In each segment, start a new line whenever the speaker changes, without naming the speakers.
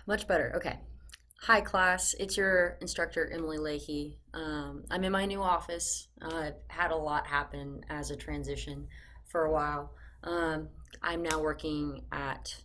Much better. Okay. Hi, class. It's your instructor, Emily Leahy. I'm in my new office. I've had a lot happen as a transition for a while. Um, I'm now working at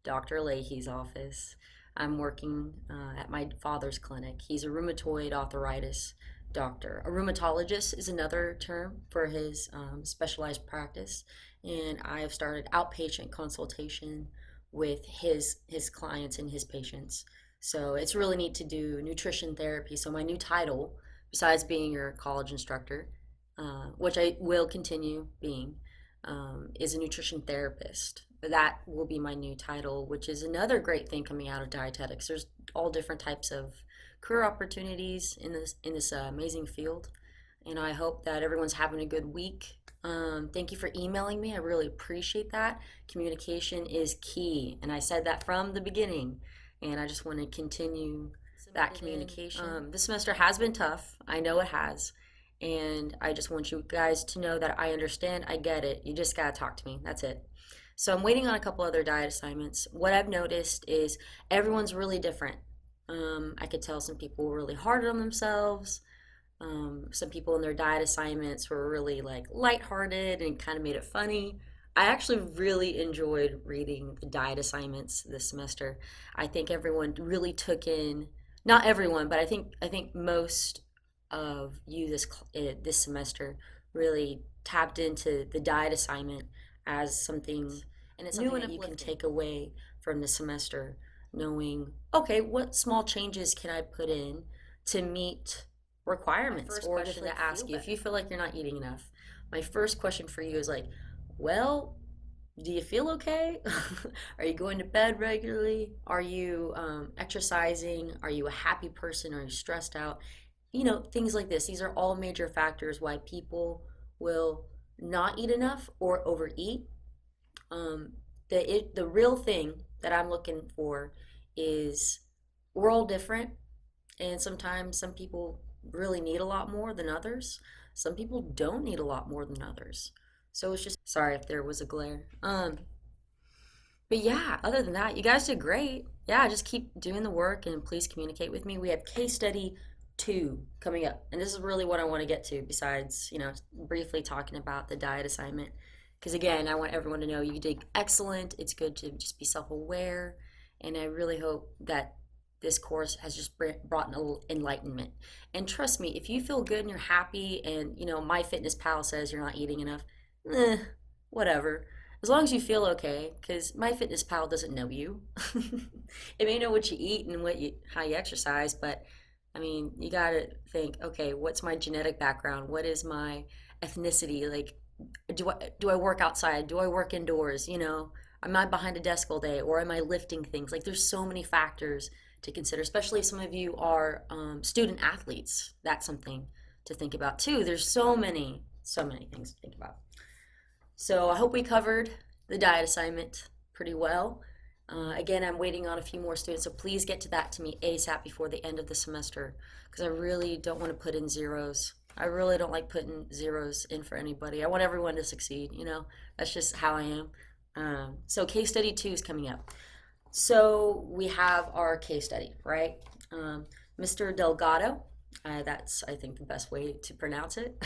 Dr. Leahy's office. I'm working at my father's clinic. He's a rheumatoid arthritis doctor. A rheumatologist is another term for his specialized practice. And I have started outpatient consultation with his clients and his patients. So it's really neat to do nutrition therapy. So my new title, besides being your college instructor, which I will continue being, is a nutrition therapist. That will be my new title, which is another great thing coming out of dietetics. There's all different types of career opportunities in this amazing field, and I hope that everyone's having a good week. Thank you for emailing me. I really appreciate that. Communication is key, and I said that from the beginning, and I just want to continue that communication. This semester has been tough. I know it has. And I just want you guys to know that I understand, I get it. You just gotta talk to me. That's it. So I'm waiting on a couple other diet assignments. What I've noticed is everyone's really different. I could tell some people were really hard on themselves. Some people in their diet assignments were really like lighthearted and kind of made it funny. I actually really enjoyed reading the diet assignments this semester. I think everyone really took in, not everyone, but I think most of you this semester really tapped into the diet assignment as something, and it's something that you can take away from the semester, knowing, okay, what small changes can I put in to meet requirements, or to ask you if you feel like you're not eating enough. My first question for you is like, well, do you feel okay? Are you going to bed regularly? Are you exercising? Are you a happy person? Are you stressed out? Things like this. These are all major factors why people will not eat enough or overeat. The real thing that I'm looking for is we're all different, and sometimes some people really need a lot more than others. Some people don't need a lot more than others. So it's just sorry if there was a glare. But yeah, other than that, you guys did great. Yeah, just keep doing the work and please communicate with me. We have case study two coming up, and this is really what I want to get to. Besides, briefly talking about the diet assignment, because again, I want everyone to know you did excellent. It's good to just be self-aware, and I really hope that this course has just brought an enlightenment. And trust me, if you feel good and you're happy, and MyFitnessPal says you're not eating enough, eh, whatever. As long as you feel okay, because MyFitnessPal doesn't know you. It may know what you eat and how you exercise, but I mean, you gotta think, okay, what's my genetic background? What is my ethnicity? Like, do I work outside? Do I work indoors? Am I behind a desk all day, or am I lifting things? Like, there's so many factors to consider, especially if some of you are student athletes. That's something to think about too. There's so many things to think about. So I hope we covered the diet assignment pretty well. Again, I'm waiting on a few more students, so please get to that to me ASAP before the end of the semester, because I really don't want to put in zeros. I really don't like putting zeros in for anybody. I want everyone to succeed, That's just how I am. So case study two is coming up. So we have our case study, right? Mr. Delgado, that's, I think, the best way to pronounce it.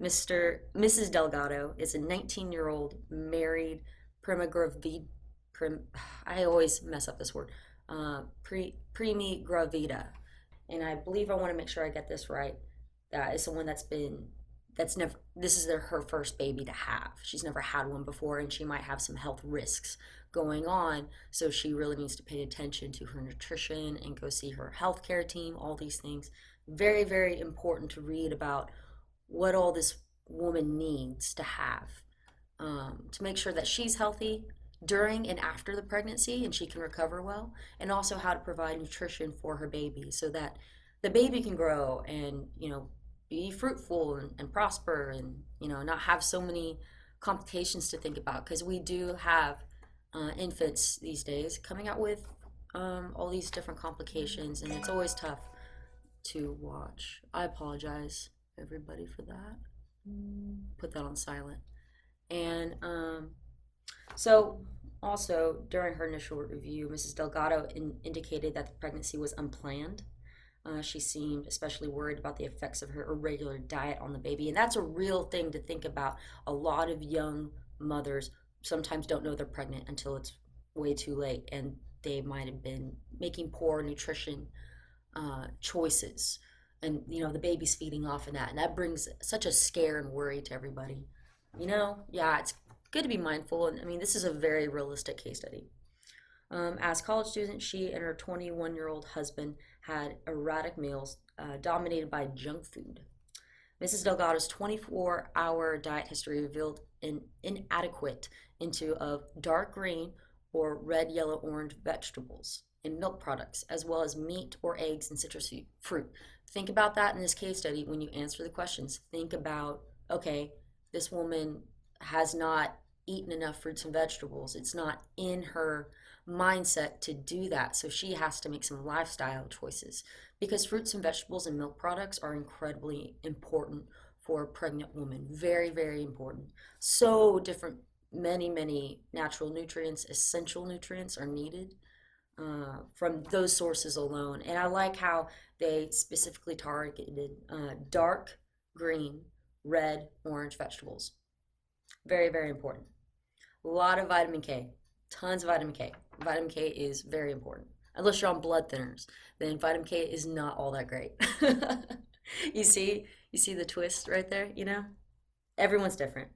Mrs. Delgado is a 19-year-old married primigravida. I always mess up this word. Primigravida, and I believe I want to make sure I get this right. That is someone that's never. This is her first baby to have. She's never had one before, and she might have some health risks going on. So she really needs to pay attention to her nutrition and go see her healthcare team. All these things, very, very important to read about what all this woman needs to have to make sure that she's healthy during and after the pregnancy and she can recover well, and also how to provide nutrition for her baby so that the baby can grow and be fruitful and prosper, and not have so many complications to think about, because we do have infants these days coming out with all these different complications, and it's always tough to watch. I apologize everybody for that. Put that on silent. And so Also, during her initial review, Mrs. Delgado indicated that the pregnancy was unplanned. She seemed especially worried about the effects of her irregular diet on the baby. And that's a real thing to think about. A lot of young mothers sometimes don't know they're pregnant until it's way too late, and they might have been making poor nutrition choices. And, the baby's feeding off of that. And that brings such a scare and worry to everybody. Yeah, it's good to be mindful. And I mean, this is a very realistic case study. As college students, she and her 21-year-old husband had erratic meals dominated by junk food. Mrs. Delgado's 24-hour diet history revealed an inadequate intake of dark green or red, yellow, orange vegetables and milk products, as well as meat or eggs and citrus fruit. Think about that in this case study when you answer the questions. Think about, okay, this woman has not eaten enough fruits and vegetables. It's not in her mindset to do that. So she has to make some lifestyle choices because fruits and vegetables and milk products are incredibly important for a pregnant woman. Very, very important. So different, many natural nutrients, essential nutrients are needed from those sources alone. And I like how they specifically targeted dark green, red, orange vegetables. Very, very important. A lot of vitamin K, tons of vitamin K. Vitamin K is very important. Unless you're on blood thinners, then vitamin K is not all that great. You see the twist right there? Everyone's different.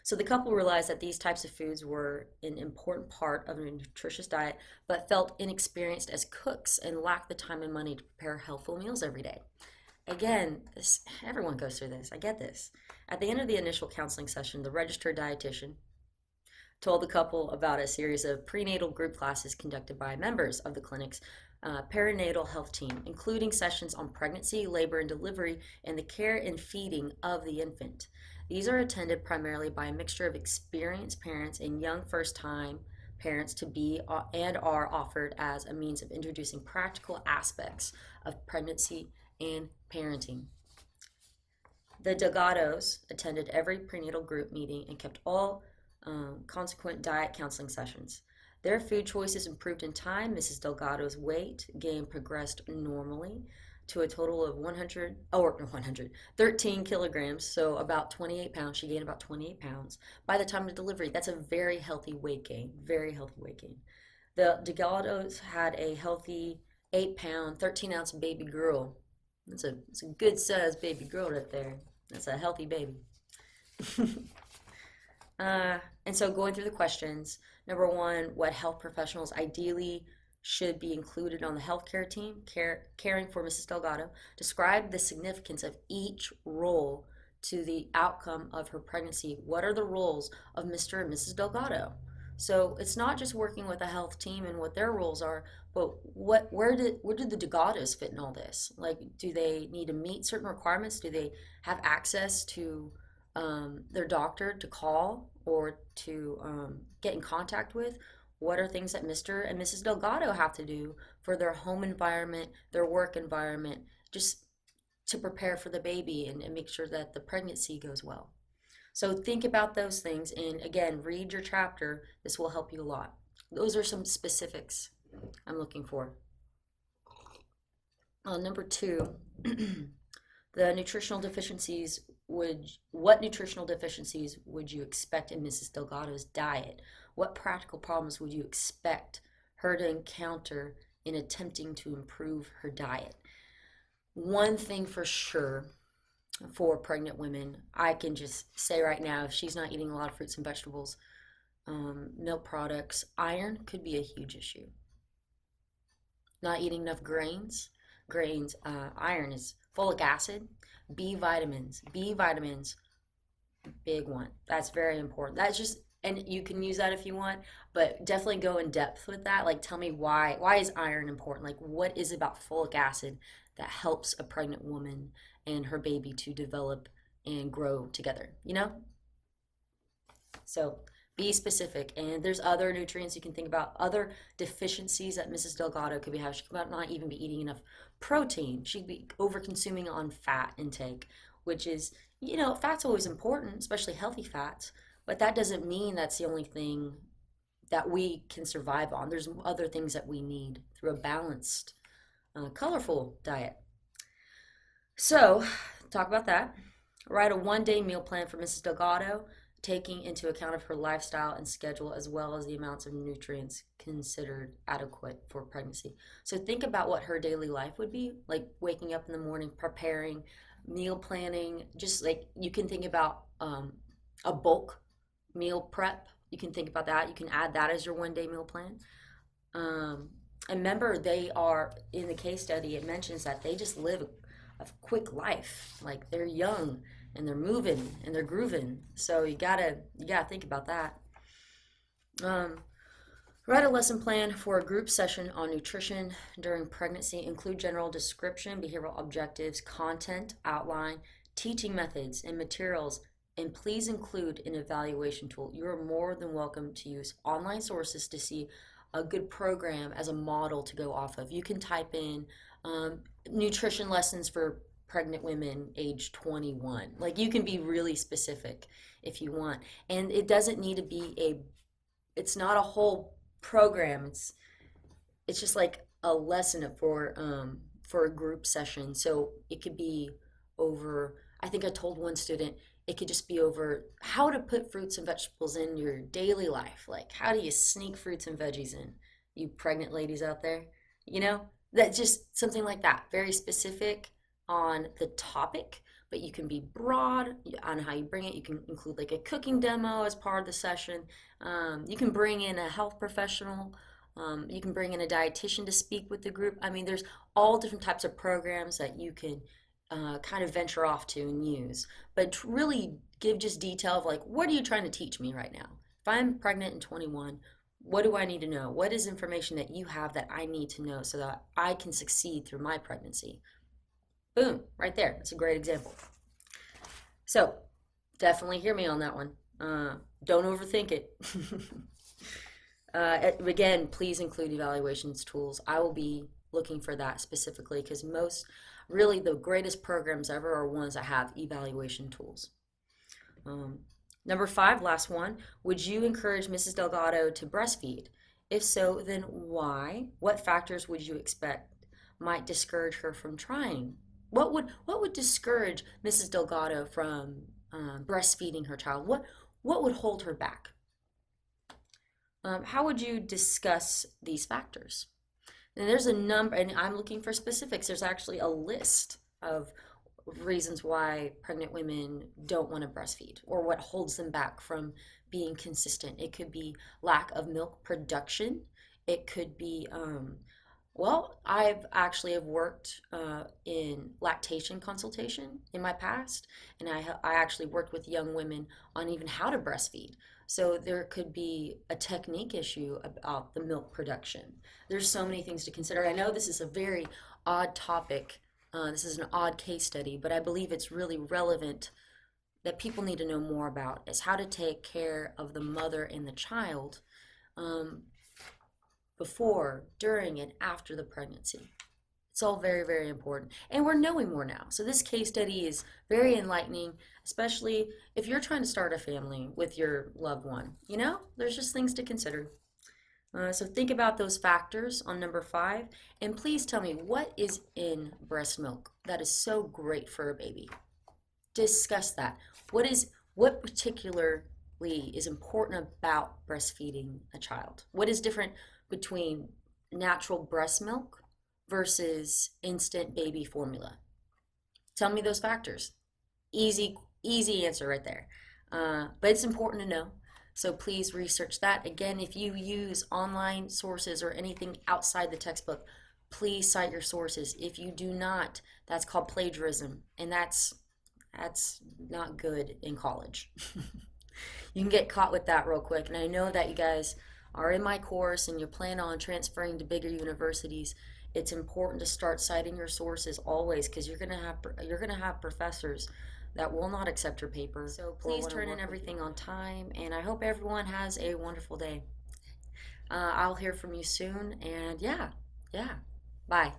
So the couple realized that these types of foods were an important part of a nutritious diet, but felt inexperienced as cooks and lacked the time and money to prepare healthful meals every day. Again, everyone goes through this. I get this. At the end of the initial counseling session, the registered dietitian told the couple about a series of prenatal group classes conducted by members of the clinic's perinatal health team, including sessions on pregnancy, labor and delivery, and the care and feeding of the infant. These are attended primarily by a mixture of experienced parents and young first-time parents to be and are offered as a means of introducing practical aspects of pregnancy and parenting. The Delgados attended every prenatal group meeting and kept all consequent diet counseling sessions. Their food choices improved in time. Mrs. Delgado's weight gain progressed normally to a total of 13 kilograms, so about 28 pounds. She gained about 28 pounds by the time of delivery. That's a very healthy weight gain, very healthy weight gain. The Delgados had a healthy 8-pound, 13-ounce baby girl. It's a good sized baby girl right there. That's a healthy baby. And so going through the questions, number one, what health professionals ideally should be included on the healthcare team caring for Mrs. Delgado. Describe the significance of each role to the outcome of her pregnancy. What are the roles of Mr. and Mrs. Delgado? So it's not just working with a health team and what their roles are, but where did the Delgados fit in all this? Like, do they need to meet certain requirements? Do they have access to their doctor to call or to get in contact with? What are things that Mr. and Mrs. Delgado have to do for their home environment, their work environment, just to prepare for the baby and make sure that the pregnancy goes well? So think about those things, and again, read your chapter. This will help you a lot. Those are some specifics I'm looking for. Number two, the nutritional deficiencies what nutritional deficiencies would you expect in Mrs. Delgado's diet? What practical problems would you expect her to encounter in attempting to improve her diet? One thing for sure for pregnant women, I can just say right now, if she's not eating a lot of fruits and vegetables, milk products, iron could be a huge issue. Not eating enough grains, iron is folic acid, B vitamins, big one. That's very important. That's just, and you can use that if you want, but definitely go in depth with that. Like, tell me why is iron important? Like, what is it about folic acid that helps a pregnant woman and her baby to develop and grow together, So be specific. And there's other nutrients you can think about, other deficiencies that Mrs. Delgado could be having. She could not even be eating enough protein. She'd be over consuming on fat intake, which is, fat's always important, especially healthy fats, but that doesn't mean that's the only thing that we can survive on. There's other things that we need through a balanced, colorful diet. So, talk about that. Write a 1 day meal plan for Mrs. Delgado, taking into account of her lifestyle and schedule as well as the amounts of nutrients considered adequate for pregnancy. So think about what her daily life would be, like waking up in the morning, preparing, meal planning, just like you can think about a bulk meal prep. You can think about that. You can add that as your 1 day meal plan. Um, and remember, they are in the case study, it mentions that they just live a quick life. Like they're young and they're moving and they're grooving. So you gotta think about that. Um, Write a lesson plan for a group session on nutrition during pregnancy. Include general description, behavioral objectives, content, outline, teaching methods, and materials. And please include an evaluation tool. You are more than welcome to use online sources to see a good program as a model to go off of. You can type in nutrition lessons for pregnant women age 21. Like you can be really specific if you want. And it doesn't need to be it's not a whole program. It's just like a lesson for a group session. So it could be over, I think I told one student, it could just be over how to put fruits and vegetables in your daily life. Like how do you sneak fruits and veggies in, you pregnant ladies out there? You know, that just something like that, very specific on the topic, but you can be broad on how you bring it. You can include like a cooking demo as part of the session. You can bring in a health professional. You can bring in a dietitian to speak with the group. I mean, there's all different types of programs that you can kind of venture off to and use, but really give just detail of like, what are you trying to teach me right now? If I'm pregnant and 21, what do I need to know? What is information that you have that I need to know so that I can succeed through my pregnancy? Boom, right there. That's a great example. So definitely hear me on that one. Don't overthink it. Again, please include evaluations tools. I will be looking for that specifically because really the greatest programs ever are ones that have evaluation tools. Number 5, last one. Would you encourage Mrs. Delgado to breastfeed? If so, then why? What factors would you expect might discourage her from trying? What would discourage Mrs. Delgado from breastfeeding her child? What would hold her back? How would you discuss these factors? And there's a number, and I'm looking for specifics. There's actually a list of reasons why pregnant women don't want to breastfeed or what holds them back from being consistent. It could be lack of milk production. It could be well, I've actually have worked in lactation consultation in my past, and I actually worked with young women on even how to breastfeed. So there could be a technique issue about the milk production. There's so many things to consider. I know this is a very odd topic. This is an odd case study, but I believe it's really relevant that people need to know more about is how to take care of the mother and the child before, during, and after the pregnancy. It's all very, very important. And we're knowing more now. So this case study is very enlightening, especially if you're trying to start a family with your loved one. You know, there's just things to consider. So think about those factors on number 5. And please tell me what is in breast milk that is so great for a baby. Discuss that. What particularly is important about breastfeeding a child? What is different between natural breast milk versus instant baby formula? Tell me those factors. Easy answer right there. But it's important to know. So please research that. Again, if you use online sources or anything outside the textbook, please cite your sources. If you do not, that's called plagiarism, and that's not good in college. You can get caught with that real quick. And I know that you guys are in my course and you plan on transferring to bigger universities. It's important to start citing your sources always because you're gonna have professors that will not accept your paper. So please turn in everything on time, and I hope everyone has a wonderful day. I'll hear from you soon, and yeah, bye.